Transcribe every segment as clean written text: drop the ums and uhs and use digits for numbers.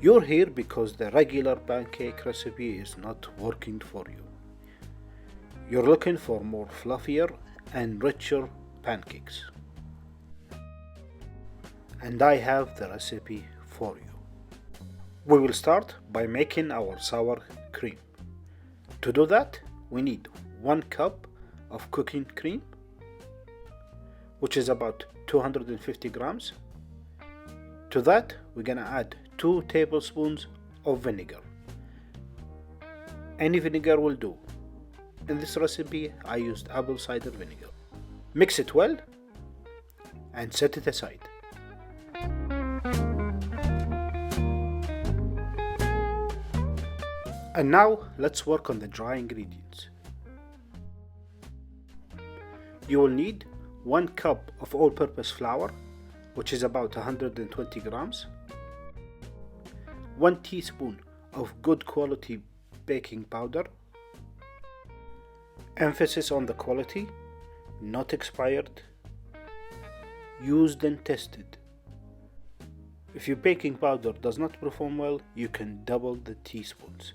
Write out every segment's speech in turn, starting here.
You're here because the regular pancake recipe is not working for you. You're looking for more fluffier and richer pancakes. And I have the recipe for you. We will start by making our sour cream. To do that, we need 1 cup of cooking cream, which is about 250 grams. To that, we're gonna add 2 tablespoons of vinegar. Any vinegar will do. In this recipe, I used apple cider vinegar. Mix it well and set it aside. And now let's work on the dry ingredients. You will need 1 cup of all-purpose flour, which is about 120 grams, 1 teaspoon of good quality baking powder, emphasis on the quality, not expired, used and tested. If your baking powder does not perform well, you can double the teaspoons,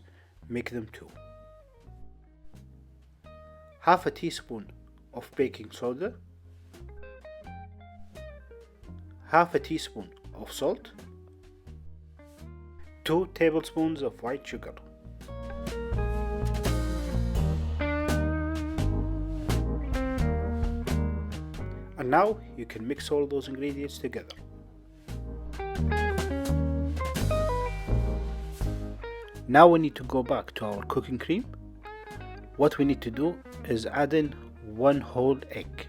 make them 2. Half a teaspoon of baking soda, half a teaspoon of salt, 2 tablespoons of white sugar. And now you can mix all those ingredients together. Now we need to go back to our cooking cream. What we need to do is add in 1 whole egg.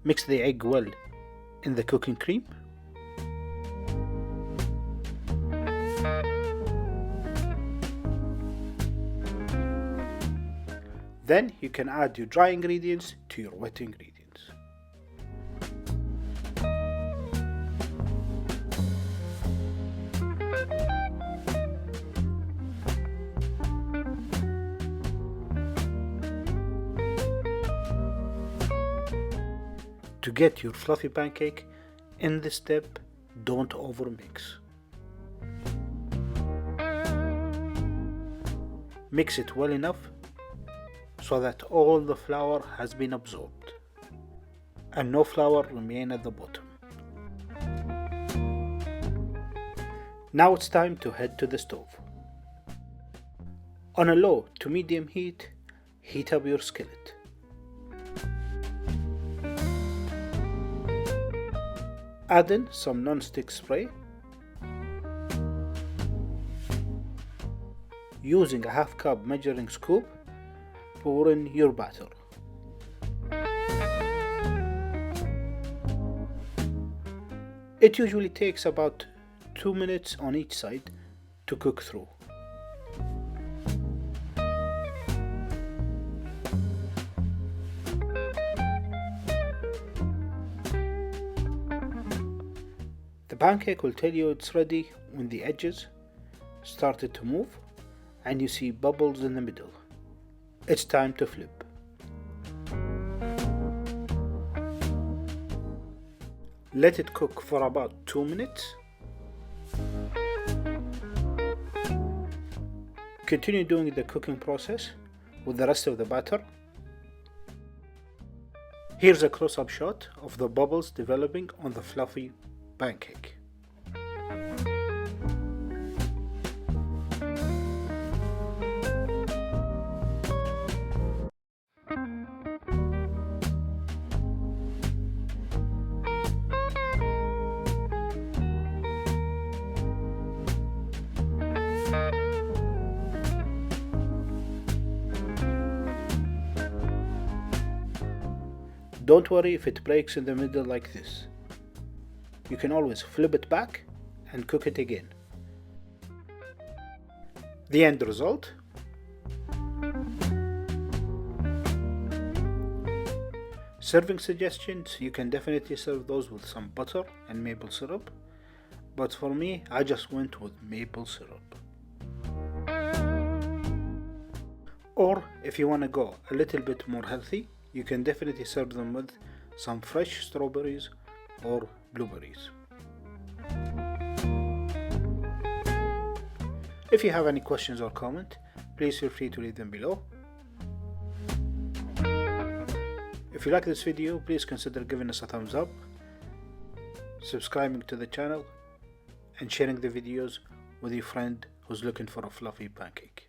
Mix the egg well in the cooking cream. Then you can add your dry ingredients to your wet ingredients. To get your fluffy pancake, in this step, don't overmix. Mix it well enough so that all the flour has been absorbed and no flour remain at the bottom. Now it's time to head to the stove. On a low to medium heat, heat up your skillet. Add in some non-stick spray. Using a half cup measuring scoop, pour in your batter. It usually takes about 2 minutes on each side to cook through. The pancake will tell you it's ready when the edges started to move and you see bubbles in the middle. It's time to flip. Let it cook for about 2 minutes. Continue doing the cooking process with the rest of the batter. Here's a close-up shot of the bubbles developing on the fluffy pancake. Don't worry if it breaks in the middle like this. You can always flip it back and cook it again. The end result. Serving suggestions, you can definitely serve those with some butter and maple syrup, but for me, I just went with maple syrup. Or if you want to go a little bit more healthy, you can definitely serve them with some fresh strawberries or blueberries. If you have any questions or comment, please feel free to leave them below. If you like this video, please consider giving us a thumbs up, subscribing to the channel, and sharing the videos with your friend who's looking for a fluffy pancake.